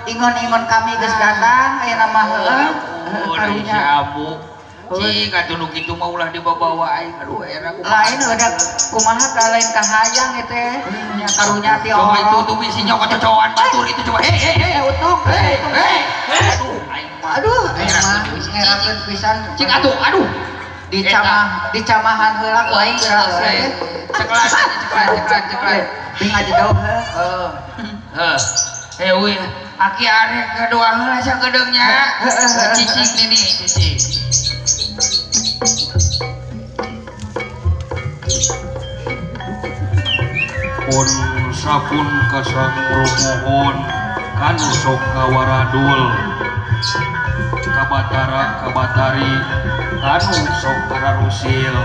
ingon kami geus datang aya nama heula karunya abu cing atuh nu kitu mah ulah dibawa aing aduh era lain udah kumaha ka lain kahayang teh nya karunya ti coba itu tuh bisi nyok cocokan batur itu coba utung aduh aing aduh ngerakeun pisan cing aduh dicamahan heula ku aing geura ceklat bing aja daun heuh aki arek kedua heula sakedeungnya cicing ini cicing pun sapun kasang mohon kanu sok kawaradul kabatara kabatari kanu sok kararusil